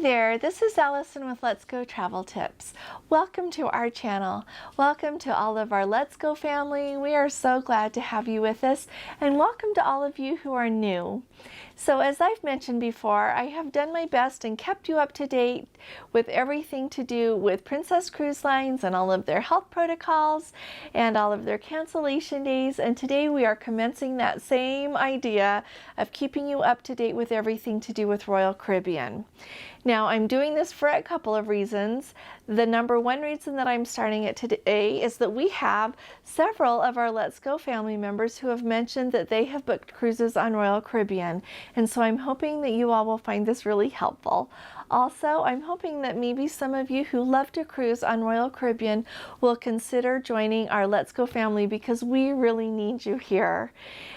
there, this is Allison with Let's Go Travel Tips. Welcome to our channel. Welcome to all of our Let's Go family. We are so glad to have you with us, and welcome to all of you who are new. So as I've mentioned before, I have done my best and kept you up to date with everything to do with Princess Cruise Lines and all of their health protocols and all of their cancellation days. And today we are commencing that same idea of keeping you up to date with everything to do with Royal Caribbean. Now, I'm doing this for a couple of reasons. The number one reason that I'm starting it today is that we have several of our Let's Go family members who have mentioned that they have booked cruises on Royal Caribbean. And so I'm hoping that you all will find this really helpful. Also, I'm hoping that maybe some of you who love to cruise on Royal Caribbean will consider joining our Let's Go family, because we really need you here.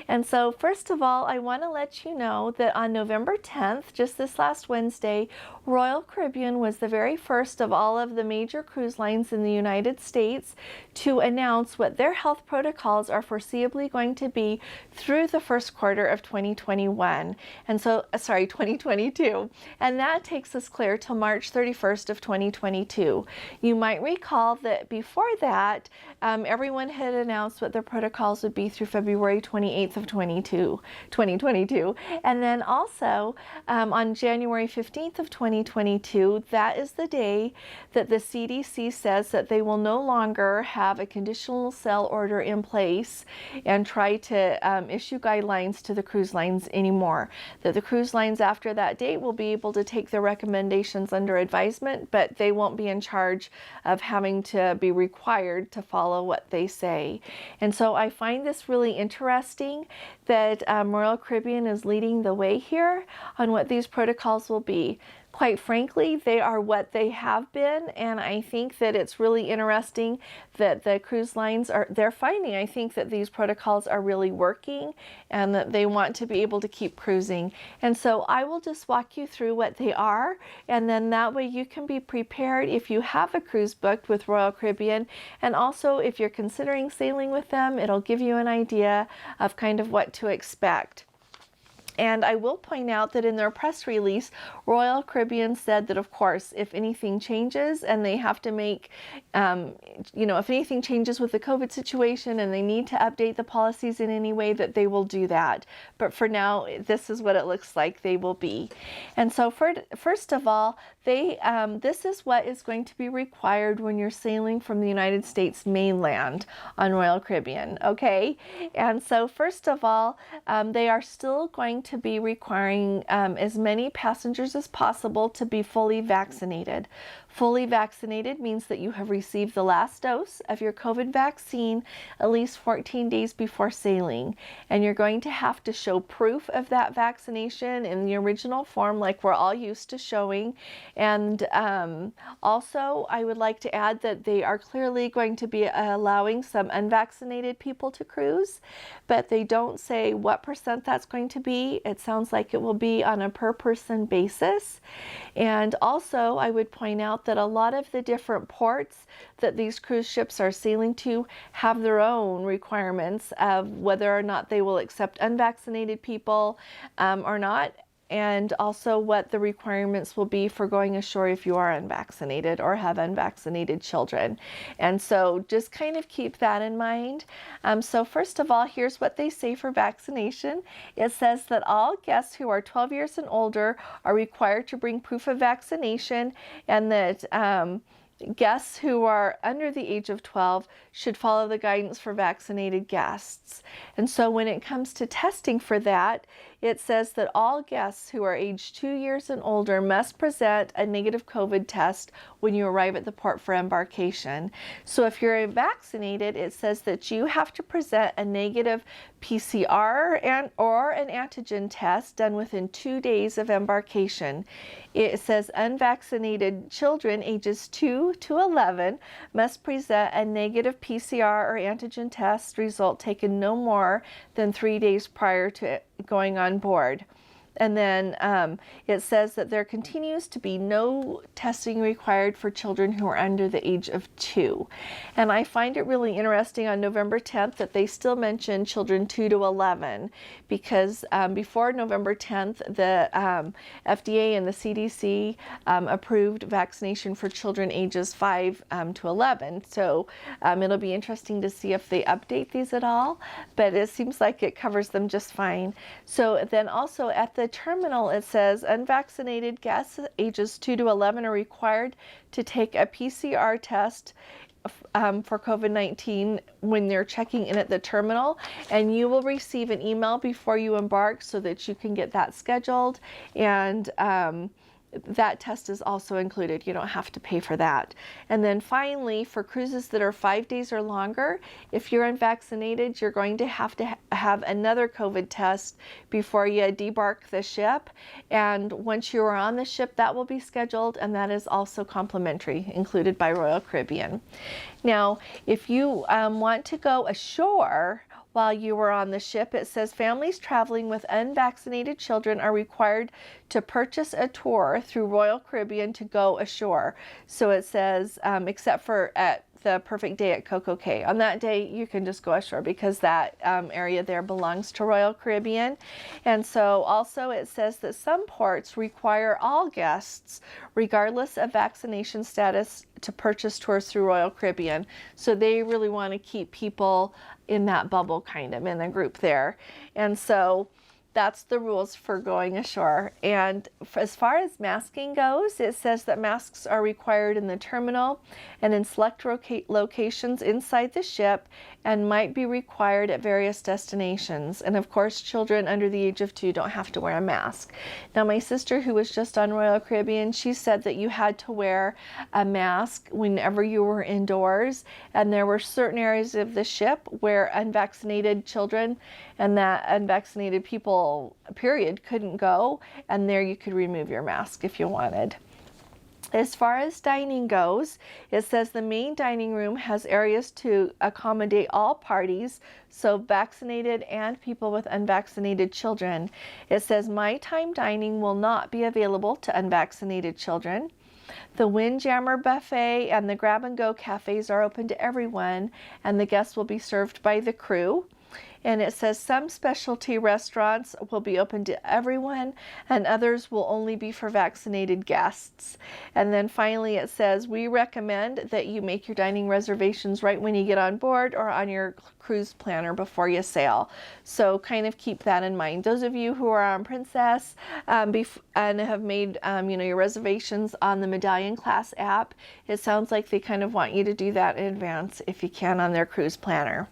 And so first of all, I want to let you know that on November 10th, just this last Wednesday, Royal Caribbean was the very first of all of the major cruise lines in the United States to announce what their health protocols are foreseeably going to be through the first quarter of 2021. And so, 2022. And that takes us clear till March 31st of 2022. You might recall that before that, everyone had announced what their protocols would be through February 28th of 2022. And then also on January 15th of 2022, that is the day that the CDC says that they will no longer have a conditional sell order in place and try to issue guidelines to the cruise lines anymore. That the cruise lines after that date will be able to take their recommendations under advisement, but they won't be in charge of having to be required to follow what they say. And so I find this really interesting that Royal Caribbean is leading the way here on what these protocols will be. Quite frankly, they are what they have been, and I think that it's really interesting that the cruise lines they're finding, I think, that these protocols are really working and that they want to be able to keep cruising. And so I will just walk you through what they are, and then that way you can be prepared if you have a cruise booked with Royal Caribbean, and also if you're considering sailing with them, it'll give you an idea of kind of what to expect. And I will point out that in their press release, Royal Caribbean said that, of course, if anything changes and they have to make, if anything changes with the COVID situation and they need to update the policies in any way, that they will do that. But for now, this is what it looks like they will be. And so first of all, this is what is going to be required when you're sailing from the United States mainland on Royal Caribbean, okay? And so first of all, they are still going to be requiring as many passengers as possible to be fully vaccinated. Fully vaccinated means that you have received the last dose of your COVID vaccine at least 14 days before sailing. And you're going to have to show proof of that vaccination in the original form like we're all used to showing. And also, I would like to add that they are clearly going to be allowing some unvaccinated people to cruise, but they don't say what percent that's going to be. It sounds like it will be on a per person basis. And also, I would point out that a lot of the different ports that these cruise ships are sailing to have their own requirements of whether or not they will accept unvaccinated people or not, and also what the requirements will be for going ashore if you are unvaccinated or have unvaccinated children. And so just kind of keep that in mind. So first of all, here's what they say for vaccination. It says that all guests who are 12 years and older are required to bring proof of vaccination, and that guests who are under the age of 12 should follow the guidance for vaccinated guests. And so when it comes to testing for that, it says that all guests who are aged 2 years and older must present a negative COVID test when you arrive at the port for embarkation. So if you're vaccinated, it says that you have to present a negative PCR or an antigen test done within 2 days of embarkation. It says unvaccinated children ages 2 to 11 must present a negative PCR or antigen test result taken no more than 3 days prior to going on board. And then it says that there continues to be no testing required for children who are under the age of 2. And I find it really interesting on November 10th that they still mention children 2 to 11, because before November 10th, the FDA and the CDC approved vaccination for children ages 5 to 11. So it'll be interesting to see if they update these at all, but it seems like it covers them just fine. So then also at the terminal, it says unvaccinated guests ages 2 to 11 are required to take a PCR test for COVID-19 when they're checking in at the terminal, and you will receive an email before you embark so that you can get that scheduled, and that test is also included. You don't have to pay for that. And then finally, for cruises that are 5 days or longer, if you're unvaccinated, you're going to have another COVID test before you debark the ship. And once you are on the ship, that will be scheduled, and that is also complimentary, included by Royal Caribbean. Now, if you want to go ashore while you were on the ship, it says families traveling with unvaccinated children are required to purchase a tour through Royal Caribbean to go ashore. So it says, except for at the Perfect Day at Coco Cay. On that day, you can just go ashore because that area there belongs to Royal Caribbean. And so also it says that some ports require all guests, regardless of vaccination status, to purchase tours through Royal Caribbean. So they really want to keep people in that bubble, kind of in a group there. And so that's the rules for going ashore. And as far as masking goes, it says that masks are required in the terminal and in select locations inside the ship, and might be required at various destinations. And of course, children under the age of 2 don't have to wear a mask. Now, my sister, who was just on Royal Caribbean, she said that you had to wear a mask whenever you were indoors, and there were certain areas of the ship where unvaccinated children and that unvaccinated people, period, couldn't go, and there you could remove your mask if you wanted. As far as dining goes, it says the main dining room has areas to accommodate all parties, so vaccinated and people with unvaccinated children. It says my time dining will not be available to unvaccinated children. The Windjammer Buffet and the Grab and Go cafes are open to everyone, and the guests will be served by the crew. And it says some specialty restaurants will be open to everyone, and others will only be for vaccinated guests. And then finally it says, we recommend that you make your dining reservations right when you get on board or on your cruise planner before you sail. So kind of keep that in mind. Those of you who are on Princess and have made your reservations on the Medallion Class app, it sounds like they kind of want you to do that in advance if you can on their cruise planner.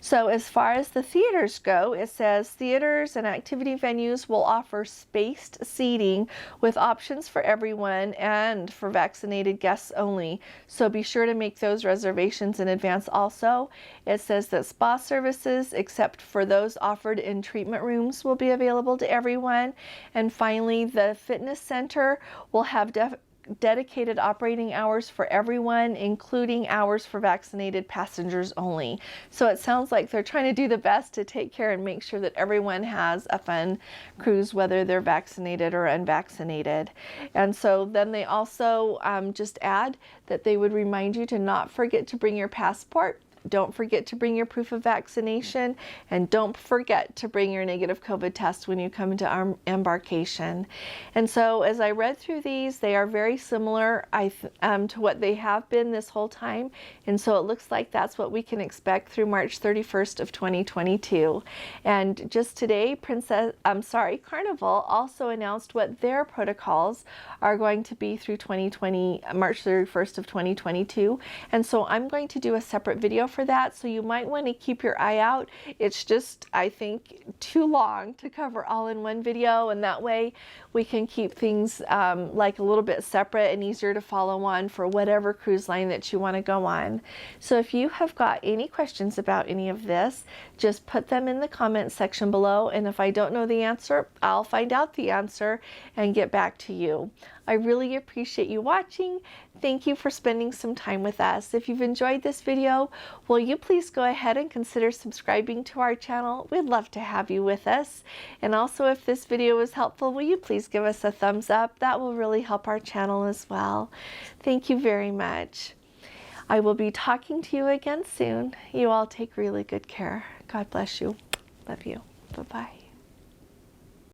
So as far as the theaters go, it says theaters and activity venues will offer spaced seating with options for everyone and for vaccinated guests only. So be sure to make those reservations in advance also. It says that spa services, except for those offered in treatment rooms, will be available to everyone. And finally, the fitness center will have dedicated operating hours for everyone, including hours for vaccinated passengers only. So it sounds like they're trying to do the best to take care and make sure that everyone has a fun cruise, whether they're vaccinated or unvaccinated. And so then they also just add that they would remind you to not forget to bring your passport. Don't forget to bring your proof of vaccination, and don't forget to bring your negative COVID test when you come into our embarkation. And so as I read through these, they are very similar to what they have been this whole time. And so it looks like that's what we can expect through March 31st of 2022. And just today, Carnival also announced what their protocols are going to be through March 31st of 2022. And so I'm going to do a separate video for that, so you might want to keep your eye out. It's just, I think, too long to cover all in one video, and that way we can keep things like a little bit separate and easier to follow on for whatever cruise line that you want to go on. So if you have got any questions about any of this, just put them in the comments section below, and if I don't know the answer, I'll find out the answer and get back to you. I really appreciate you watching. Thank you for spending some time with us. If you've enjoyed this video, will you please go ahead and consider subscribing to our channel? We'd love to have you with us. And also, if this video was helpful, will you please give us a thumbs up? That will really help our channel as well. Thank you very much. I will be talking to you again soon. You all take really good care. God bless you. Love you. Bye-bye.